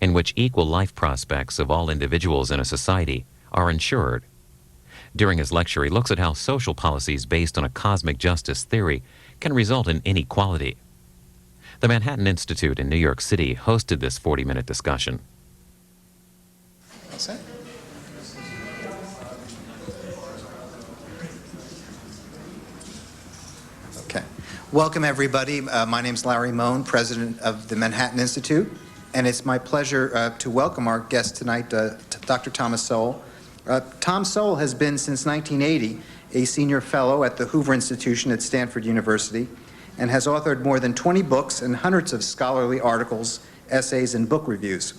in which equal life prospects of all individuals in a society are ensured. During his lecture, he looks at how social policies based on a cosmic justice theory can result in inequality. The Manhattan Institute in New York City hosted this 40-minute discussion. That's it. Okay. Welcome, everybody. My name is Larry Mohn, president of the Manhattan Institute, and it's my pleasure to welcome our guest tonight, Dr. Thomas Sowell. Tom Sowell has been since 1980 a senior fellow at the Hoover Institution at Stanford University and has authored more than 20 books and hundreds of scholarly articles, essays, and book reviews.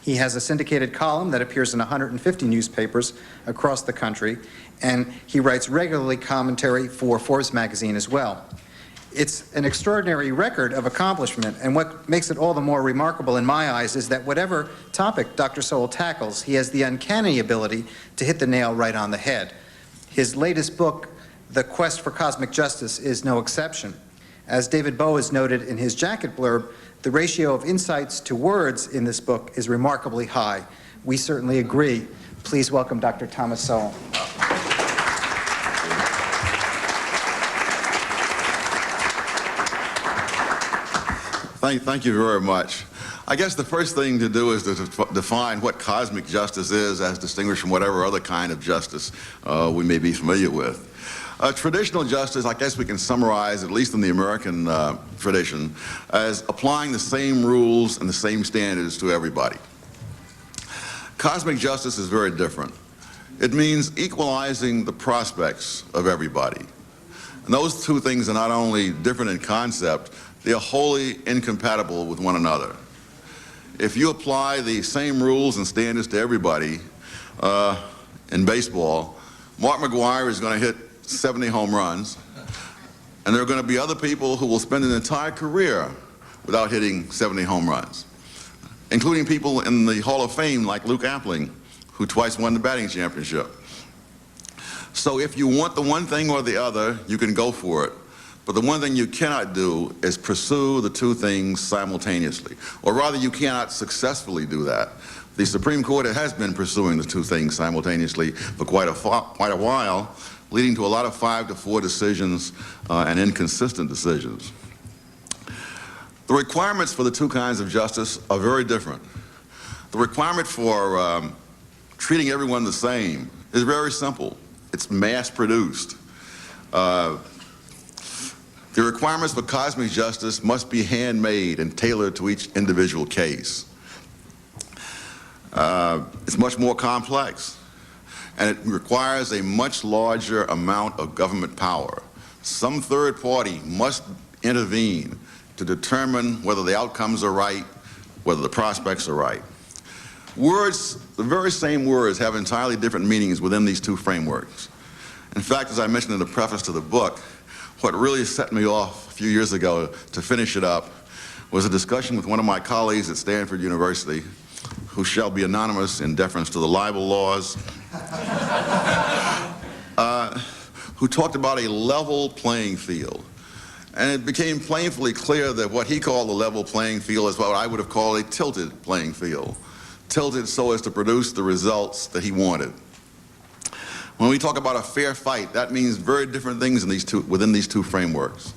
He has a syndicated column that appears in 150 newspapers across the country, and he writes regularly commentary for Forbes magazine as well. It's an extraordinary record of accomplishment, and what makes it all the more remarkable in my eyes is that whatever topic Dr. Sowell tackles, he has the uncanny ability to hit the nail right on the head. His latest book, The Quest for Cosmic Justice, is no exception. As David Bowe has noted in his jacket blurb, the ratio of insights to words in this book is remarkably high. We certainly agree. Please welcome Dr. Thomas Sowell. Thank you very much. I guess the first thing to do is to define what cosmic justice is as distinguished from whatever other kind of justice we may be familiar with. Traditional justice, I guess we can summarize, at least in the American tradition, as applying the same rules and the same standards to everybody. Cosmic justice is very different. It means equalizing the prospects of everybody. And those two things are not only different in concept, they are wholly incompatible with one another. If you apply the same rules and standards to everybody in baseball, Mark McGwire is going to hit 70 home runs, and there are going to be other people who will spend an entire career without hitting 70 home runs, including people in the Hall of Fame like Luke Appling, who twice won the batting championship. So if you want the one thing or the other, you can go for it. But the one thing you cannot do is pursue the two things simultaneously. Or rather, you cannot successfully do that. The Supreme Court has been pursuing the two things simultaneously for quite a while, leading to a lot of 5-4 decisions and inconsistent decisions. The requirements for the two kinds of justice are very different. The requirement for treating everyone the same is very simple. It's mass-produced. The requirements for cosmic justice must be handmade and tailored to each individual case. It's much more complex, and it requires a much larger amount of government power. Some third party must intervene to determine whether the outcomes are right, whether the prospects are right. Words, the very same words, have entirely different meanings within these two frameworks. In fact, as I mentioned in the preface to the book, what really set me off a few years ago to finish it up was a discussion with one of my colleagues at Stanford University, who shall be anonymous in deference to the libel laws, who talked about a level playing field. And it became painfully clear that what he called the level playing field is what I would have called a tilted playing field. Tilted so as to produce the results that he wanted. When we talk about a fair fight, that means very different things within these two frameworks.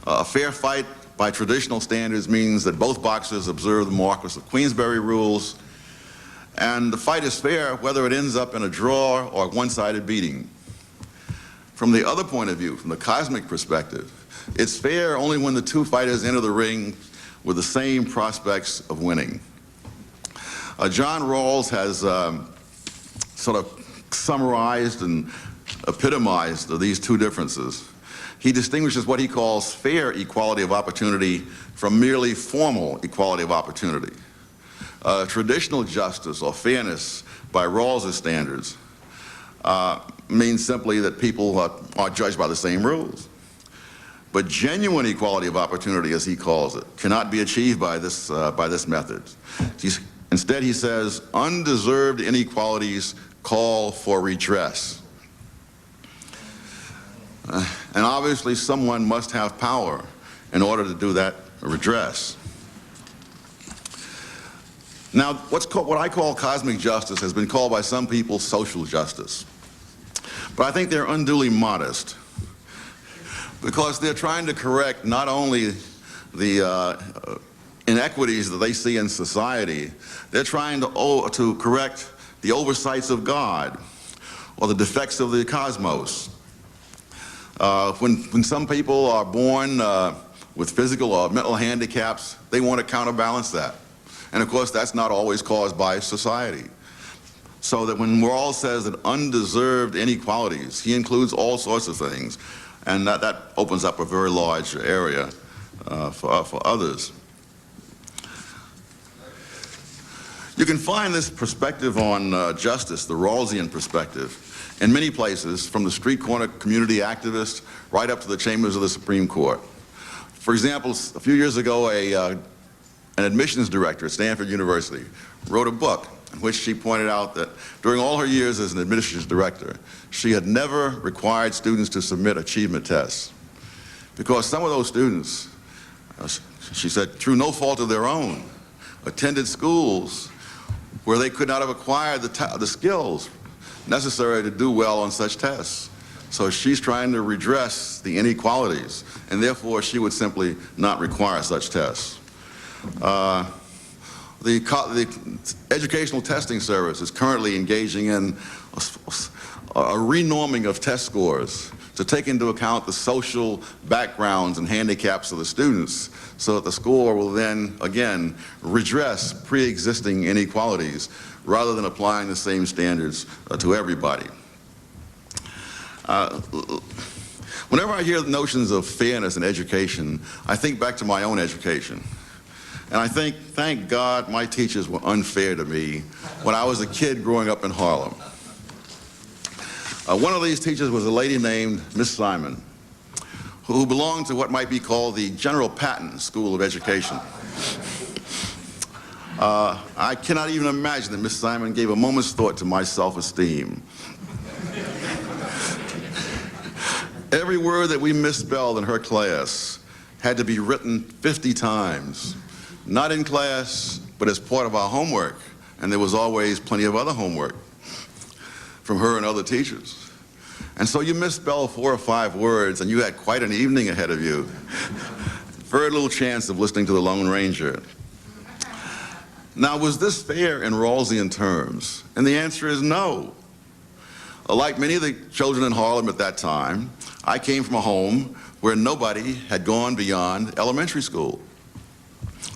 A fair fight by traditional standards means that both boxers observe the Marquis of Queensberry rules, and the fight is fair whether it ends up in a draw or a one-sided beating. From the other point of view, from the cosmic perspective, it's fair only when the two fighters enter the ring with the same prospects of winning. John Rawls has sort of summarized and epitomized these two differences. He distinguishes what he calls fair equality of opportunity from merely formal equality of opportunity. Traditional justice or fairness by Rawls' standards means simply that people are judged by the same rules. But genuine equality of opportunity, as he calls it, cannot be achieved by this method. Instead, he says, undeserved inequalities call for redress. And obviously someone must have power in order to do that redress. Now, what I call cosmic justice has been called by some people social justice. But I think they're unduly modest, because they're trying to correct not only the inequities that they see in society, they're trying to correct the oversights of God or the defects of the cosmos. When some people are born with physical or mental handicaps, they want to counterbalance that. And of course, that's not always caused by society. So that when Rawls says that undeserved inequalities, he includes all sorts of things. And that opens up a very large area for others. You can find this perspective on justice, the Rawlsian perspective, in many places, from the street corner community activists right up to the chambers of the Supreme Court. For example, a few years ago, an admissions director at Stanford University wrote a book in which she pointed out that during all her years as an admissions director, she had never required students to submit achievement tests, because some of those students, she said, through no fault of their own, attended schools where they could not have acquired the skills necessary to do well on such tests. So she's trying to redress the inequalities, and therefore she would simply not require such tests. The Educational Testing Service is currently engaging in a renorming of test scores to take into account the social backgrounds and handicaps of the students, so that the score will then, again, redress pre-existing inequalities rather than applying the same standards to everybody. Whenever I hear the notions of fairness in education, I think back to my own education. And I think, thank God, my teachers were unfair to me when I was a kid growing up in Harlem. One of these teachers was a lady named Miss Simon, who belonged to what might be called the General Patton School of Education. I cannot even imagine that Miss Simon gave a moment's thought to my self-esteem. Every word that we misspelled in her class had to be written 50 times. Not in class, but as part of our homework. And there was always plenty of other homework from her and other teachers. And so you misspell 4 or 5 words, and you had quite an evening ahead of you. Very little chance of listening to the Lone Ranger. Now, was this fair in Rawlsian terms? And the answer is no. Like many of the children in Harlem at that time, I came from a home where nobody had gone beyond elementary school.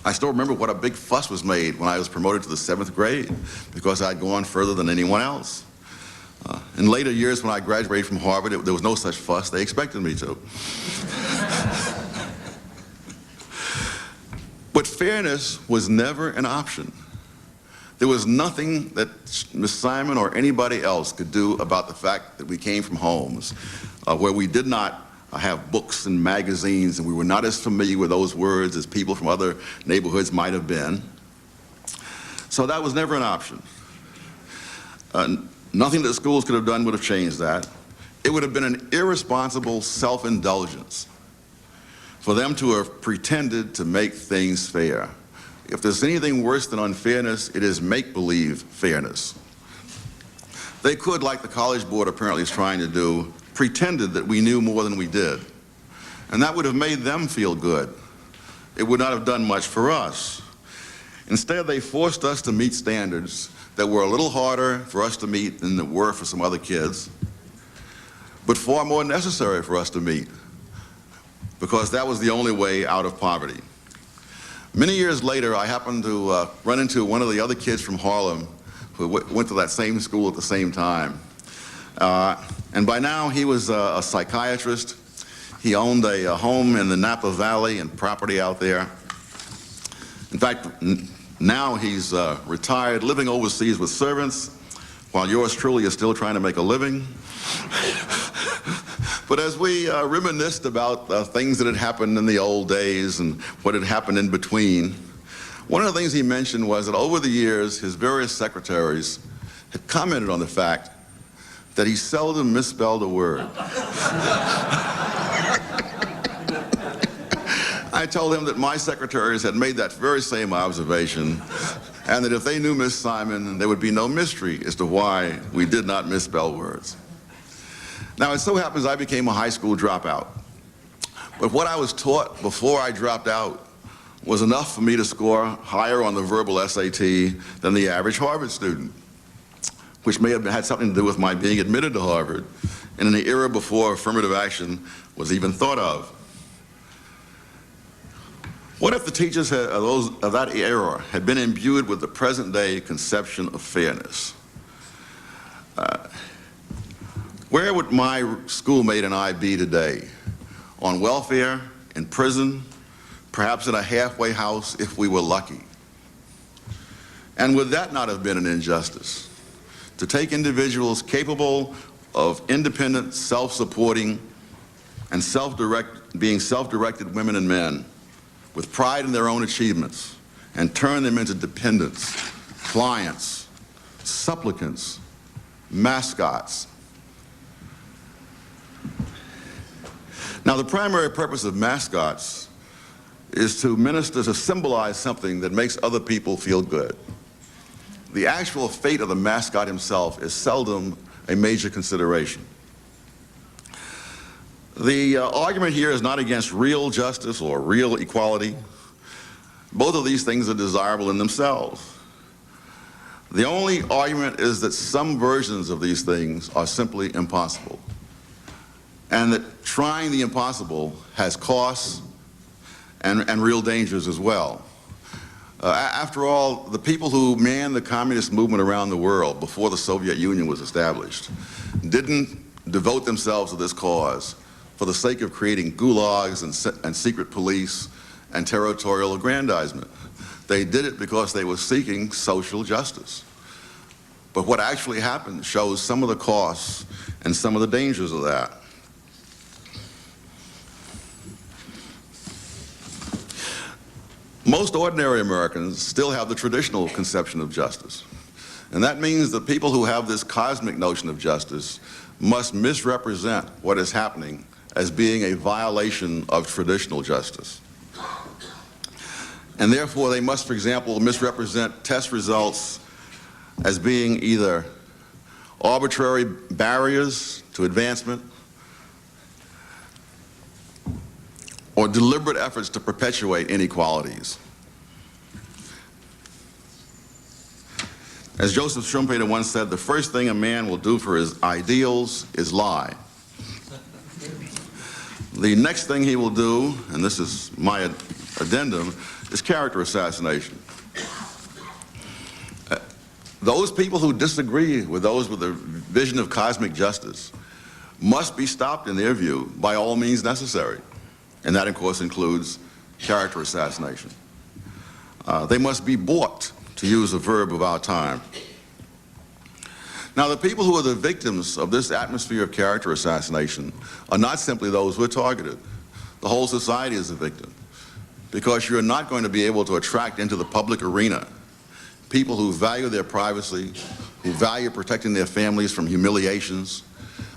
I still remember what a big fuss was made when I was promoted to the 7th grade, because I'd gone further than anyone else. In later years, when I graduated from Harvard, there was no such fuss. They expected me to. But fairness was never an option. There was nothing that Miss Simon or anybody else could do about the fact that we came from homes where we did not have books and magazines, and we were not as familiar with those words as people from other neighborhoods might have been. So that was never an option. Nothing that schools could have done would have changed that. It would have been an irresponsible self-indulgence for them to have pretended to make things fair. If there's anything worse than unfairness, it is make-believe fairness. They could, like the College Board apparently is trying to do, pretended that we knew more than we did. And that would have made them feel good. It would not have done much for us. Instead, they forced us to meet standards that were a little harder for us to meet than that were for some other kids, but far more necessary for us to meet, because that was the only way out of poverty. Many years later, I happened to run into one of the other kids from Harlem who went to that same school at the same time. And by now, he was a psychiatrist. He owned a home in the Napa Valley and property out there. In fact, now he's retired, living overseas with servants, while yours truly is still trying to make a living. But as we reminisced about things that had happened in the old days and what had happened in between, one of the things he mentioned was that over the years, his various secretaries had commented on the fact that he seldom misspelled a word. I told him that my secretaries had made that very same observation, and that if they knew Miss Simon, there would be no mystery as to why we did not misspell words. Now, it so happens I became a high school dropout, but what I was taught before I dropped out was enough for me to score higher on the verbal SAT than the average Harvard student, which may have had something to do with my being admitted to Harvard in an era before affirmative action was even thought of. What if the teachers of that era had been imbued with the present-day conception of fairness? Where would my schoolmate and I be today? On welfare, in prison, perhaps in a halfway house if we were lucky. And would that not have been an injustice? To take individuals capable of independent, self-supporting, and being self-directed women and men with pride in their own achievements and turn them into dependents, clients, supplicants, mascots. Now, the primary purpose of mascots is to minister, to symbolize something that makes other people feel good. The actual fate of the mascot himself is seldom a major consideration. The argument here is not against real justice or real equality. Both of these things are desirable in themselves. The only argument is that some versions of these things are simply impossible, and that trying the impossible has costs and real dangers as well. After all, the people who manned the communist movement around the world before the Soviet Union was established didn't devote themselves to this cause for the sake of creating gulags and secret police and territorial aggrandizement. They did it because they were seeking social justice. But what actually happened shows some of the costs and some of the dangers of that. Most ordinary Americans still have the traditional conception of justice. And that means that people who have this cosmic notion of justice must misrepresent what is happening as being a violation of traditional justice. And therefore, they must, for example, misrepresent test results as being either arbitrary barriers to advancement or deliberate efforts to perpetuate inequalities. As Joseph Schumpeter once said, the first thing a man will do for his ideals is lie. The next thing he will do, and this is my addendum, is character assassination. Those people who disagree with those with a vision of cosmic justice must be stopped, in their view, by all means necessary. And that, of course, includes character assassination. They must be bought, to use a verb of our time. Now, the people who are the victims of this atmosphere of character assassination are not simply those who are targeted. The whole society is a victim, because you're not going to be able to attract into the public arena people who value their privacy, who value protecting their families from humiliations,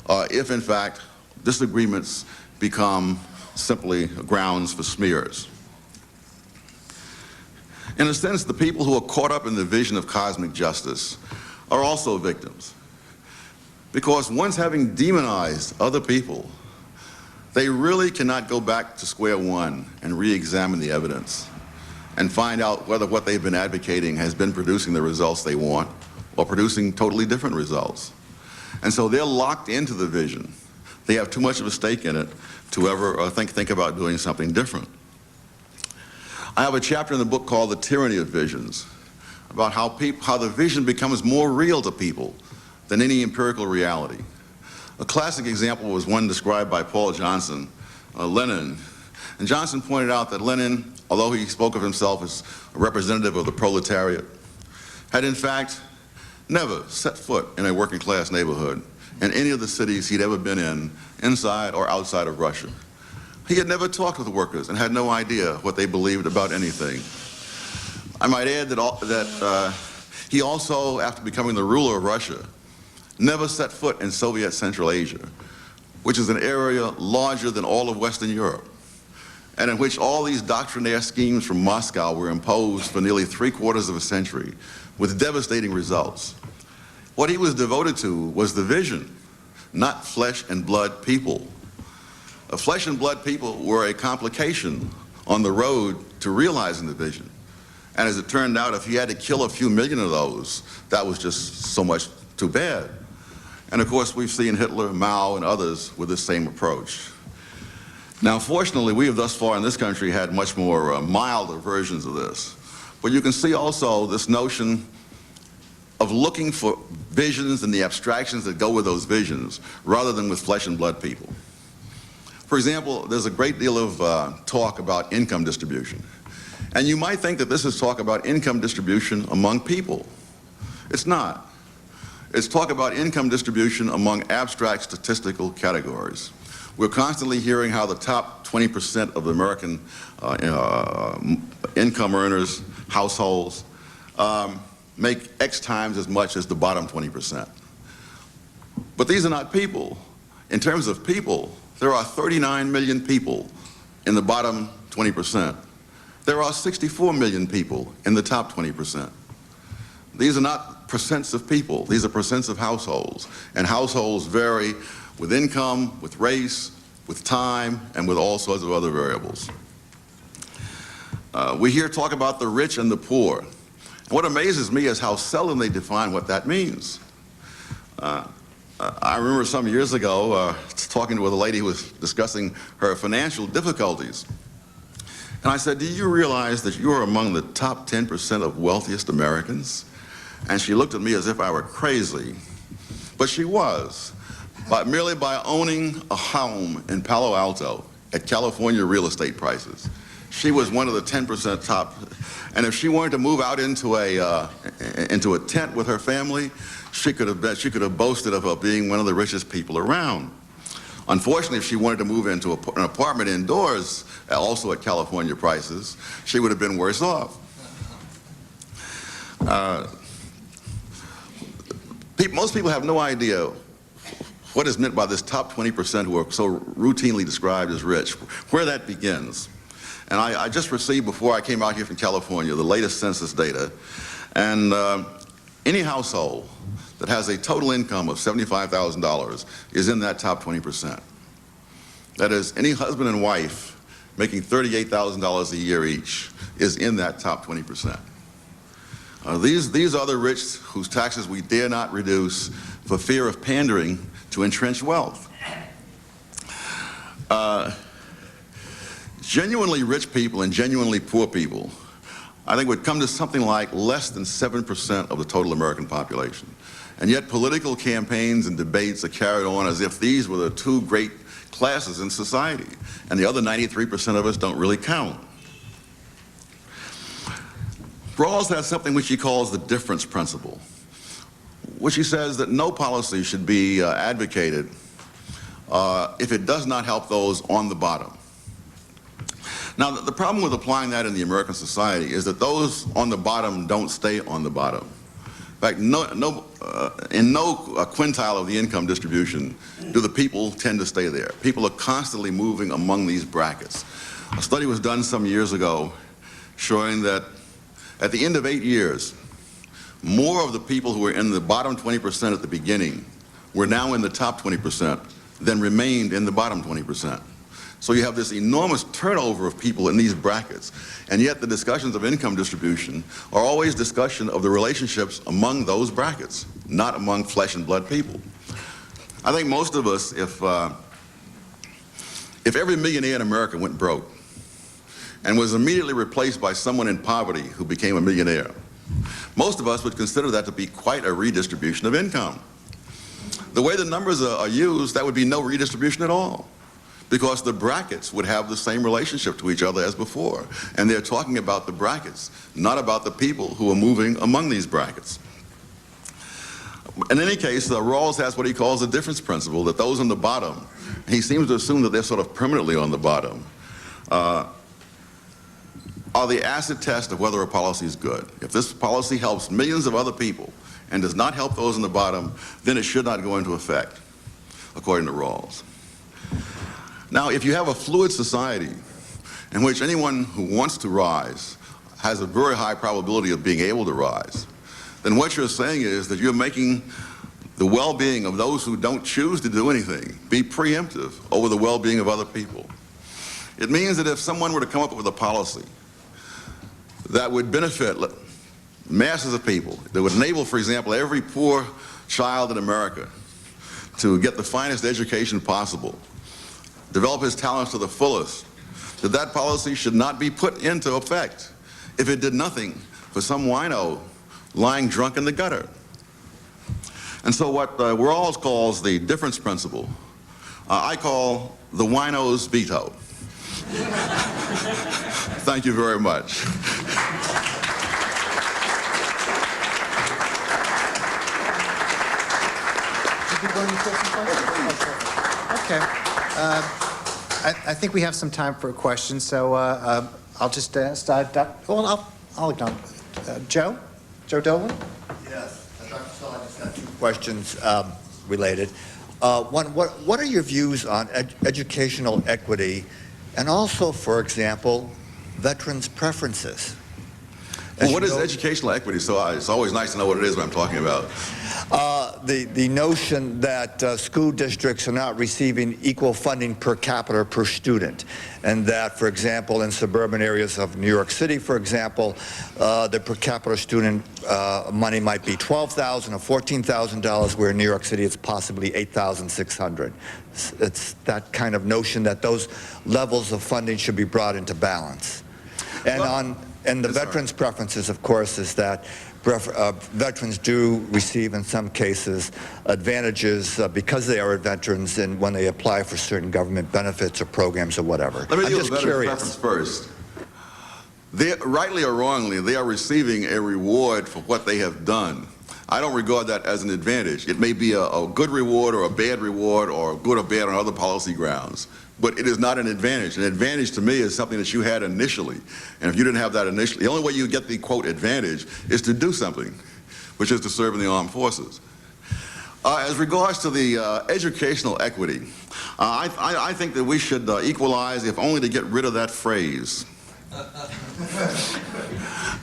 if, in fact, disagreements become simply grounds for smears. In a sense, the people who are caught up in the vision of cosmic justice are also victims, because once having demonized other people, they really cannot go back to square one and re-examine the evidence and find out whether what they've been advocating has been producing the results they want or producing totally different results. And so they're locked into the vision. They have too much of a stake in it to ever think about doing something different. I have a chapter in the book called The Tyranny of Visions, about how the vision becomes more real to people than any empirical reality. A classic example was one described by Paul Johnson, Lenin. And Johnson pointed out that Lenin, although he spoke of himself as a representative of the proletariat, had in fact never set foot in a working class neighborhood in any of the cities he'd ever been in, inside or outside of Russia. He had never talked with the workers and had no idea what they believed about anything. I might add that he also, after becoming the ruler of Russia, never set foot in Soviet Central Asia, which is an area larger than all of Western Europe. and in which all these doctrinaire schemes from Moscow were imposed for nearly 3/4 of a century with devastating results. What he was devoted to was the vision, not flesh and blood people. Flesh and blood people were a complication on the road to realizing the vision. And as it turned out, if he had to kill a few million of those, that was just so much too bad. And of course, we've seen Hitler, Mao, and others with this same approach. Now, fortunately, we have thus far in this country had much more milder versions of this. But you can see also this notion of looking for visions and the abstractions that go with those visions, rather than with flesh and blood people. For example, there's a great deal of talk about income distribution. And you might think that this is talk about income distribution among people. It's not. It's talk about income distribution among abstract statistical categories. We're constantly hearing how the top 20% of the American income earners, households, make X times as much as the bottom 20%. But these are not people. In terms of people, there are 39 million people in the bottom 20%. There are 64 million people in the top 20%. These are not percents of people, these are percents of households. And households vary with income, with race, with time, and with all sorts of other variables. We hear talk about the rich and the poor. And what amazes me is how seldom they define what that means. I remember some years ago talking with a lady who was discussing her financial difficulties. And I said, do you realize that you are among the top 10% of wealthiest Americans? And she looked at me as if I were crazy. But she was. Merely by owning a home in Palo Alto at California real estate prices. She was one of the 10% top. And if she wanted to move out into a tent with her family, she could have boasted of being one of the richest people around. Unfortunately, if she wanted to move into an apartment indoors, also at California prices, she would have been worse off. Most people have no idea what is meant by this top 20% who are so routinely described as rich, where that begins. And I just received, before I came out here from California, the latest census data. And any household that has a total income of $75,000 is in that top 20%. That is, any husband and wife making $38,000 a year each is in that top 20%. These are the rich whose taxes we dare not reduce for fear of pandering to entrenched wealth. Genuinely rich people and genuinely poor people, I think, would come to something like less than 7% of the total American population. And yet political campaigns and debates are carried on as if these were the two great classes in society, and the other 93% of us don't really count. Rawls has something which he calls the difference principle, which he says that no policy should be advocated if it does not help those on the bottom. Now, the problem with applying that in the American society is that those on the bottom don't stay on the bottom. In fact, in no quintile of the income distribution do the people tend to stay there. People are constantly moving among these brackets. A study was done some years ago showing that at the end of 8 years, more of the people who were in the bottom 20% at the beginning were now in the top 20% than remained in the bottom 20%. So you have this enormous turnover of people in these brackets, and yet the discussions of income distribution are always discussion of the relationships among those brackets, not among flesh and blood people. I think most of us, if every millionaire in America went broke and was immediately replaced by someone in poverty who became a millionaire, most of us would consider that to be quite a redistribution of income. The way the numbers are used, that would be no redistribution at all, because the brackets would have the same relationship to each other as before. And they're talking about the brackets, not about the people who are moving among these brackets. In any case, Rawls has what he calls the difference principle, that those on the bottom, he seems to assume that they're sort of permanently on the bottom, are the acid test of whether a policy is good. If this policy helps millions of other people and does not help those on the bottom, then it should not go into effect, according to Rawls. Now, if you have a fluid society in which anyone who wants to rise has a very high probability of being able to rise, then what you're saying is that you're making the well-being of those who don't choose to do anything be preemptive over the well-being of other people. It means that if someone were to come up with a policy that would benefit masses of people, that would enable, for example, every poor child in America to get the finest education possible, develop his talents to the fullest, that policy should not be put into effect if it did nothing for some wino lying drunk in the gutter. And so what Rawls calls the difference principle, I call the wino's veto. Thank you very much. Okay. I think we have some time for a question, so I'll just start. Well, I'll acknowledge. Joe Dolan? Yes, Dr. Sowell, I just got two questions related. One, what are your views on educational equity and also, for example, veterans' preferences? Well, what is educational equity? So it's always nice to know what it is when I'm talking about. The notion that school districts are not receiving equal funding per capita per student, and that, for example, in suburban areas of New York City, for example, the per capita student money might be $12,000 or $14,000, where in New York City it's possibly $8,600. It's that kind of notion that those levels of funding should be brought into balance. And the veterans' preferences, of course, is that veterans do receive, in some cases, advantages because they are veterans and when they apply for certain government benefits or programs or whatever. Let me I'm deal just with veterans' preference first. Rightly or wrongly, they are receiving a reward for what they have done. I don't regard that as an advantage. It may be a good reward or a bad reward or good or bad on other policy grounds, but it is not an advantage. An advantage to me is something that you had initially. And if you didn't have that initially, the only way you get the, quote, advantage is to do something, which is to serve in the armed forces. As regards to the educational equity, I think that we should equalize, if only to get rid of that phrase.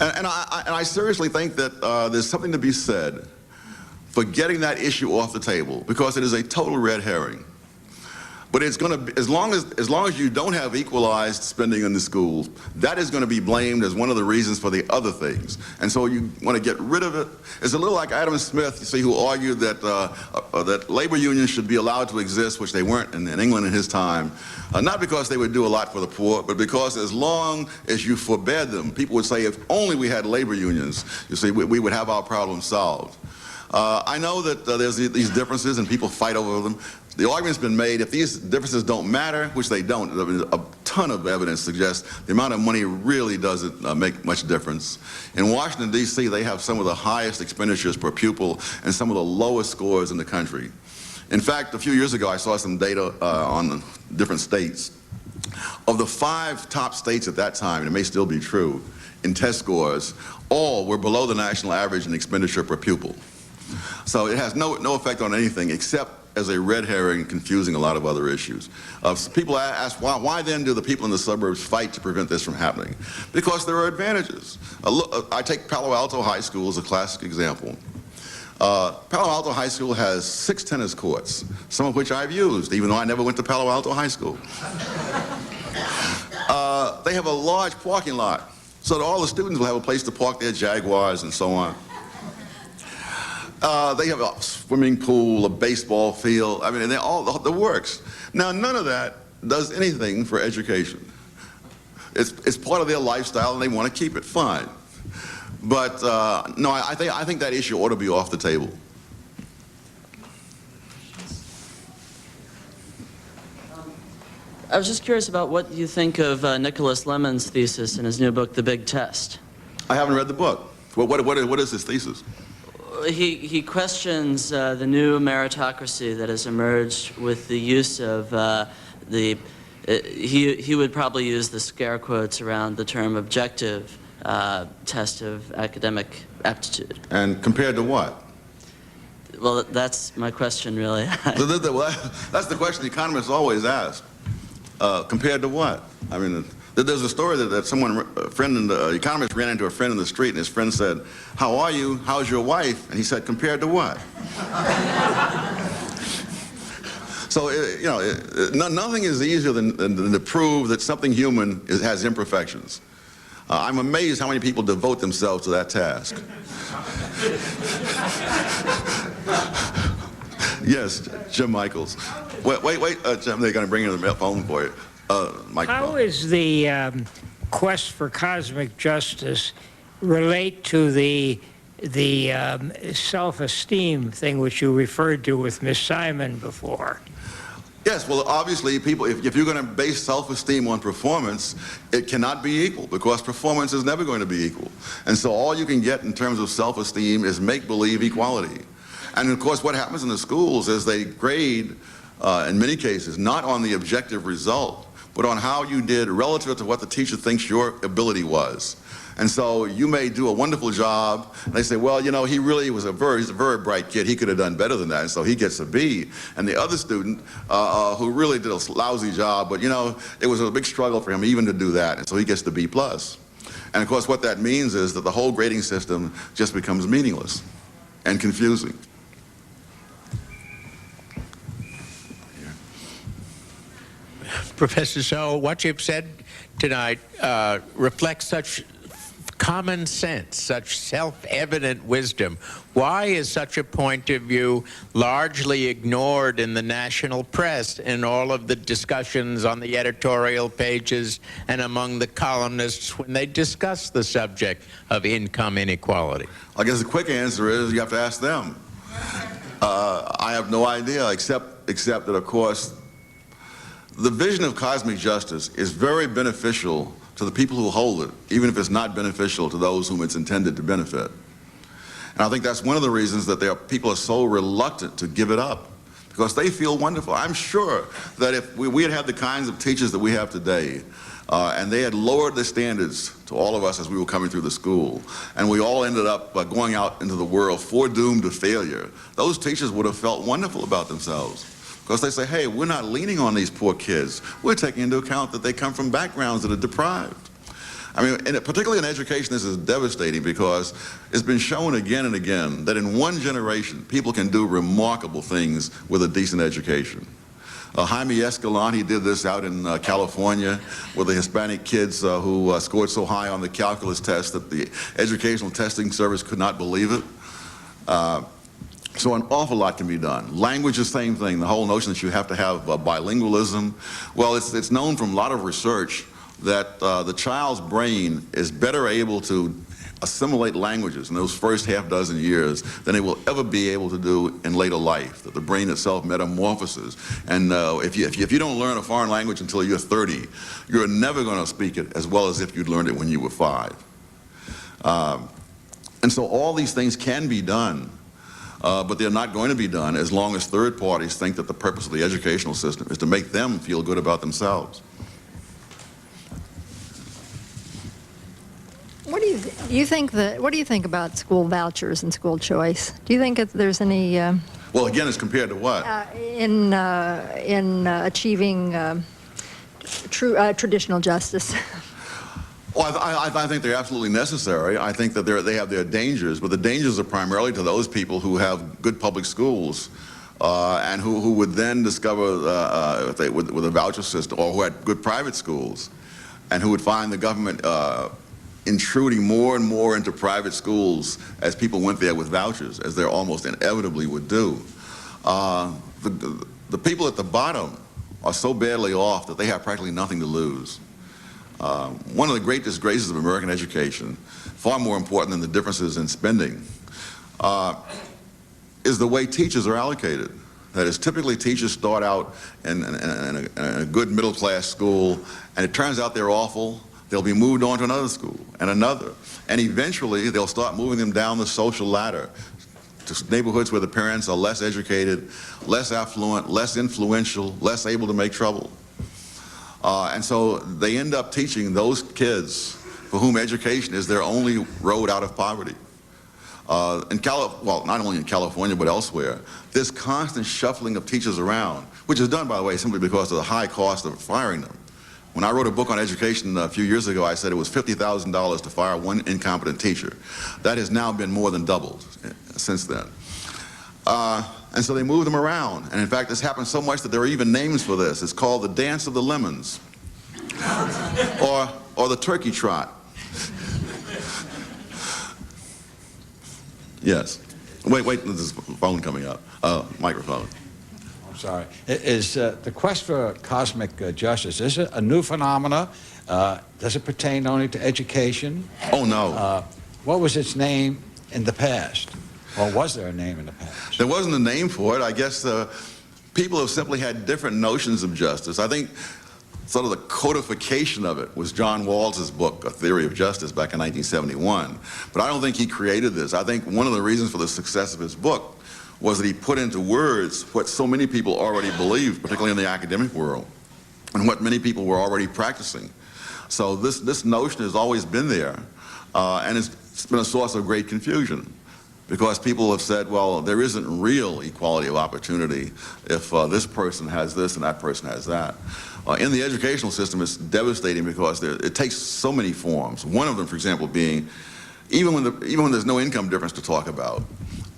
And I seriously think that there's something to be said for getting that issue off the table, because it is a total red herring. But it's going to be, as long as you don't have equalized spending in the schools, that is going to be blamed as one of the reasons for the other things. And so you want to get rid of it. It's a little like Adam Smith, you see, who argued that that labor unions should be allowed to exist, which they weren't in England in his time, not because they would do a lot for the poor, but because as long as you forbade them, people would say, if only we had labor unions, you see, we would have our problem solved. I know that there's these differences and people fight over them. The argument's been made, if these differences don't matter, which they don't, a ton of evidence suggests the amount of money really doesn't make much difference. In Washington, D.C., they have some of the highest expenditures per pupil and some of the lowest scores in the country. In fact, a few years ago, I saw some data on the different states. Of the 5 top states at that time, and it may still be true, in test scores, all were below the national average in expenditure per pupil. So it has no effect on anything except as a red herring, confusing a lot of other issues. People ask, why then do the people in the suburbs fight to prevent this from happening? Because there are advantages. I take Palo Alto High School as a classic example. Palo Alto High School has 6 tennis courts, some of which I've used, even though I never went to Palo Alto High School. They have a large parking lot, so that all the students will have a place to park their Jaguars and so on. They have a swimming pool, a baseball field. I mean, they're all the works. Now, none of that does anything for education. It's part of their lifestyle, and they want to keep it. Fine. But no, I think that issue ought to be off the table. I was just curious about what you think of Nicholas Lemon's thesis in his new book, The Big Test. I haven't read the book. What is his thesis? He questions the new meritocracy that has emerged with the use of he would probably use the scare quotes around the term objective test of academic aptitude. And compared to what? Well, that's my question, really. Well, that's the question the economists always ask. Compared to what? I mean, There's a story a friend, an economist ran into a friend in the street, and his friend said, "How are you? How's your wife?" And he said, "Compared to what?" So, nothing is easier than to prove that something human has imperfections. I'm amazed how many people devote themselves to that task. Yes, Jim Michaels. Wait, Jim, they're going to bring in the phone for you. How is the quest for cosmic justice relate to the self-esteem thing which you referred to with Miss Simon before? Yes, well, obviously, people, if you're going to base self-esteem on performance, it cannot be equal, because performance is never going to be equal. And so all you can get in terms of self-esteem is make-believe equality. And of course, what happens in the schools is they grade, in many cases, not on the objective result, but on how you did relative to what the teacher thinks your ability was. And so you may do a wonderful job, and they say, well, you know, he really was he's a very bright kid, he could have done better than that, and so he gets a B. And the other student, who really did a lousy job, but you know, it was a big struggle for him even to do that, and so he gets the B+. And of course, what that means is that the whole grading system just becomes meaningless and confusing. Professor Sowell, what you've said tonight reflects such common sense, such self-evident wisdom. Why is such a point of view largely ignored in the national press, in all of the discussions on the editorial pages and among the columnists when they discuss the subject of income inequality? I guess the quick answer is you have to ask them. I have no idea, except that, of course, the vision of cosmic justice is very beneficial to the people who hold it, even if it's not beneficial to those whom it's intended to benefit. And I think that's one of the reasons that people are so reluctant to give it up, because they feel wonderful. I'm sure that if we had had the kinds of teachers that we have today, and they had lowered the standards to all of us as we were coming through the school, and we all ended up going out into the world foredoomed to failure, those teachers would have felt wonderful about themselves. Because they say, hey, we're not leaning on these poor kids. We're taking into account that they come from backgrounds that are deprived. I mean, and particularly in education, this is devastating, because it's been shown again and again that in one generation, people can do remarkable things with a decent education. Jaime Escalante did this out in California with the Hispanic kids who scored so high on the calculus test that the Educational Testing Service could not believe it. So an awful lot can be done. Language is the same thing, the whole notion that you have to have bilingualism. Well, it's known from a lot of research that the child's brain is better able to assimilate languages in those first half dozen years than it will ever be able to do in later life, that the brain itself metamorphoses. And if you don't learn a foreign language until you're 30, you're never going to speak it as well as if you'd learned it when you were 5. And so all these things can be done. But they're not going to be done as long as third parties think that the purpose of the educational system is to make them feel good about themselves. What do you think about school vouchers and school choice? Do you think that there's any well, again, it's compared to what? In achieving traditional justice? Well, I think they're absolutely necessary. I think that they have their dangers, but the dangers are primarily to those people who have good public schools and who would then discover with a voucher system, or who had good private schools, and who would find the government intruding more and more into private schools as people went there with vouchers, as they almost inevitably would do. The people at the bottom are so badly off that they have practically nothing to lose. One of the great disgraces of American education, far more important than the differences in spending, is the way teachers are allocated. That is, typically teachers start out in a good middle-class school, and it turns out they're awful. They'll be moved on to another school, and another. And eventually, they'll start moving them down the social ladder to neighborhoods where the parents are less educated, less affluent, less influential, less able to make trouble. And so they end up teaching those kids for whom education is their only road out of poverty. Well, not only in California, but elsewhere, this constant shuffling of teachers around, which is done, by the way, simply because of the high cost of firing them. When I wrote a book on education a few years ago, I said it was $50,000 to fire one incompetent teacher. That has now been more than doubled since then. And so they moved them around. And in fact, this happened so much that there are even names for this. It's called the Dance of the Lemons, or the Turkey Trot. Yes. Wait, there's a phone coming up. Microphone. I'm sorry. Is the quest for cosmic justice, is it a new phenomena? Does it pertain only to education? Oh, no. What was its name in the past? Or was there a name in the past? There wasn't a name for it. I guess people have simply had different notions of justice. I think sort of the codification of it was John Rawls's book, A Theory of Justice, back in 1971. But I don't think he created this. I think one of the reasons for the success of his book was that he put into words what so many people already believed, particularly in the academic world, and what many people were already practicing. So this notion has always been there, and it's been a source of great confusion, because people have said, well, there isn't real equality of opportunity if this person has this and that person has that. In the educational system, it's devastating because it takes so many forms. One of them, for example, being, even when there's no income difference to talk about,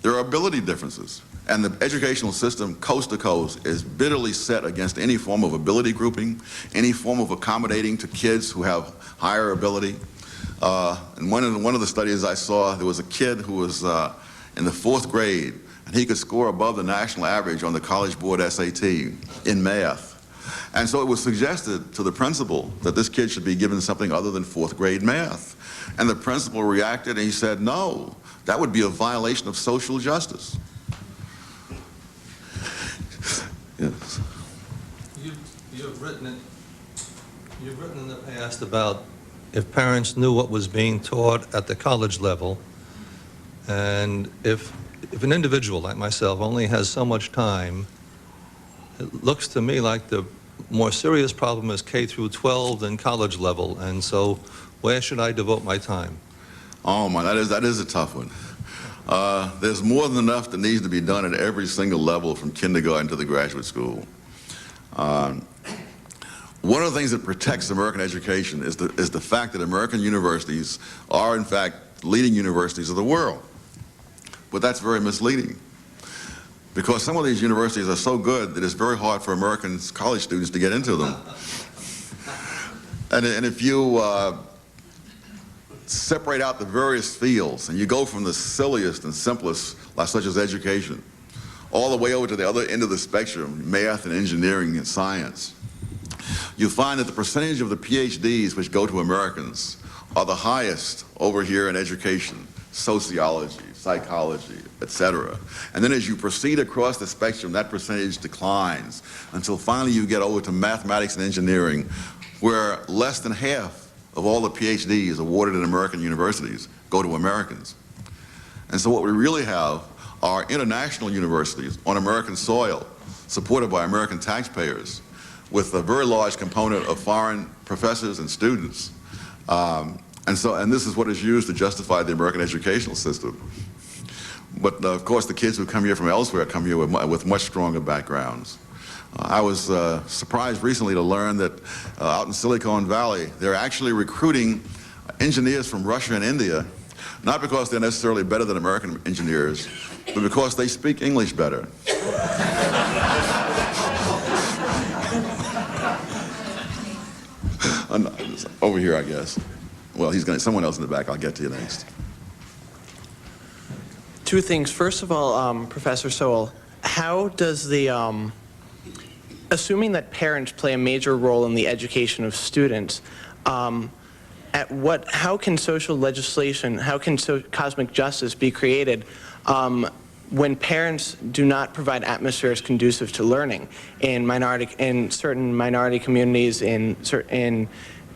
there are ability differences. And the educational system, coast to coast, is bitterly set against any form of ability grouping, any form of accommodating to kids who have higher ability. In one of the studies I saw, there was a kid who was in the 4th grade, and he could score above the national average on the College Board SAT in math. And so it was suggested to the principal that this kid should be given something other than 4th grade math. And the principal reacted and he said, no, that would be a violation of social justice. Yes. You've written in the past about if parents knew what was being taught at the college level, and if an individual like myself only has so much time, it looks to me like the more serious problem is K through 12 than college level, and so where should I devote my time? Oh my, that is a tough one. There's more than enough that needs to be done at every single level from kindergarten to the graduate school. One of the things that protects American education is the fact that American universities are in fact leading universities of the world. But that's very misleading, because some of these universities are so good that it's very hard for American college students to get into them. And if you separate out the various fields and you go from the silliest and simplest, such as education, all the way over to the other end of the spectrum, math and engineering and science, you find that the percentage of the PhDs which go to Americans are the highest over here in education, sociology, psychology, etc. And then as you proceed across the spectrum, that percentage declines until finally you get over to mathematics and engineering, where less than half of all the PhDs awarded in American universities go to Americans. And so what we really have are international universities on American soil, supported by American taxpayers, with a very large component of foreign professors and students. And this is what is used to justify the American educational system. But of course, the kids who come here from elsewhere come here with much stronger backgrounds. I was surprised recently to learn that out in Silicon Valley, they're actually recruiting engineers from Russia and India, not because they're necessarily better than American engineers, but because they speak English better. Over here, I guess. Well, someone else in the back. I'll get to you next. Two things. First of all, Professor Sowell, how does the, assuming that parents play a major role in the education of students, how can social legislation, how can cosmic justice be created when parents do not provide atmospheres conducive to learning in certain minority communities in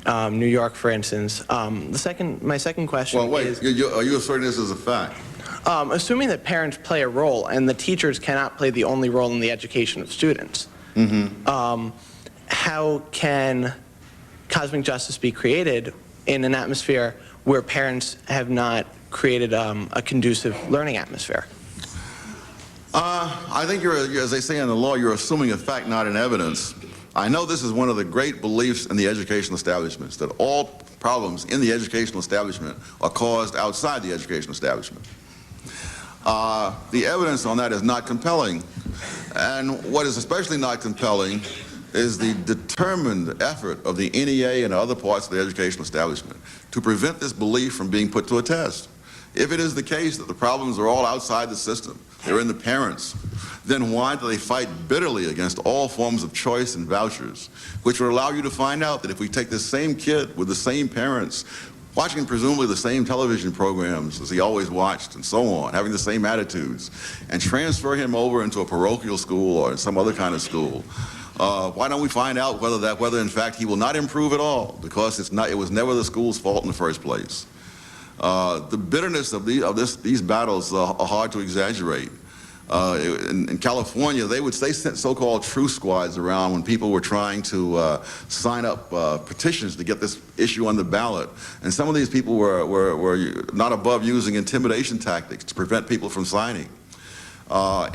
New York, for instance? My second question well, wait, is... are you asserting this as a fact? Assuming that parents play a role and the teachers cannot play the only role in the education of students, how can cosmic justice be created in an atmosphere where parents have not created a conducive learning atmosphere? I think as they say in the law, you're assuming a fact, not an evidence. I know this is one of the great beliefs in the educational establishments, that all problems in the educational establishment are caused outside the educational establishment. The evidence on that is not compelling. And what is especially not compelling is the determined effort of the NEA and other parts of the educational establishment to prevent this belief from being put to a test. If it is the case that the problems are all outside the system, they're in the parents, then why do they fight bitterly against all forms of choice and vouchers, which would allow you to find out that if we take this same kid with the same parents, watching presumably the same television programs as he always watched and so on, having the same attitudes, and transfer him over into a parochial school or some other kind of school, why don't we find out whether in fact he will not improve at all, because it was never the school's fault in the first place. The bitterness of these battles are hard to exaggerate. In California, they sent so-called truth squads around when people were trying to sign up petitions to get this issue on the ballot. And some of these people were not above using intimidation tactics to prevent people from signing.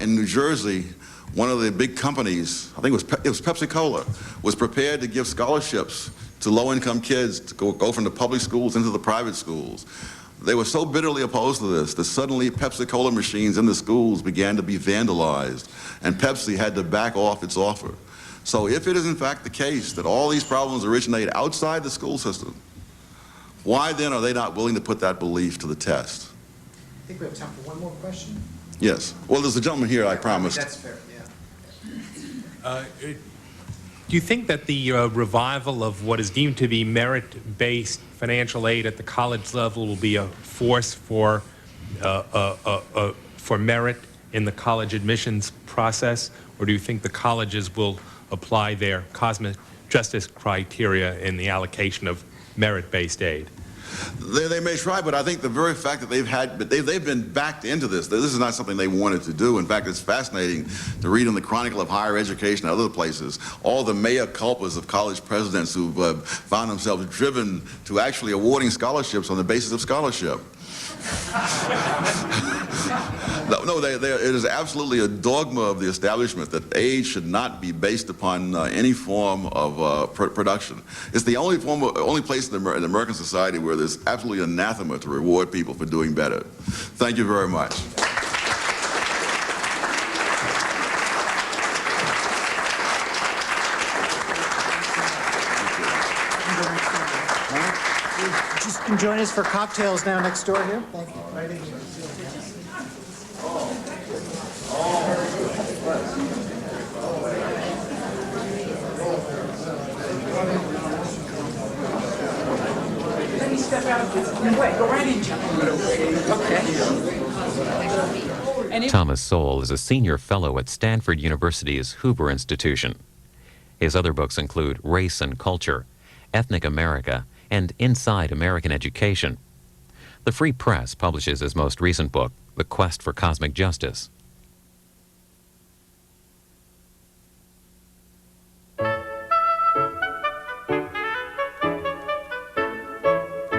In New Jersey, one of the big companies, I think it was Pepsi-Cola, was prepared to give scholarships to low-income kids to go from the public schools into the private schools. They were so bitterly opposed to this that suddenly Pepsi-Cola machines in the schools began to be vandalized, and Pepsi had to back off its offer. So if it is in fact the case that all these problems originate outside the school system, why then are they not willing to put that belief to the test? I think we have time for one more question. Yes. Well, there's a gentleman here, I promised. That's fair, yeah. Do you think that the revival of what is deemed to be merit-based financial aid at the college level will be a force for merit in the college admissions process, or do you think the colleges will apply their cosmic justice criteria in the allocation of merit-based aid? They may try, but I think the very fact that they've been backed into this is not something they wanted to do. In fact, it's fascinating to read in the Chronicle of Higher Education and other places all the mea culpas of college presidents who've found themselves driven to actually awarding scholarships on the basis of scholarship. It is absolutely a dogma of the establishment that aid should not be based upon any form of production. It's the only place in American society where there's absolutely anathema to reward people for doing better. Thank you very much. Just can join us for cocktails now next door here. Thank you. Right in here. Let me step out of the way. Go right in, John. Okay. Thomas Sowell is a senior fellow at Stanford University's Hoover Institution. His other books include Race and Culture, Ethnic America, and Inside American Education. The Free Press publishes his most recent book, The Quest for Cosmic Justice.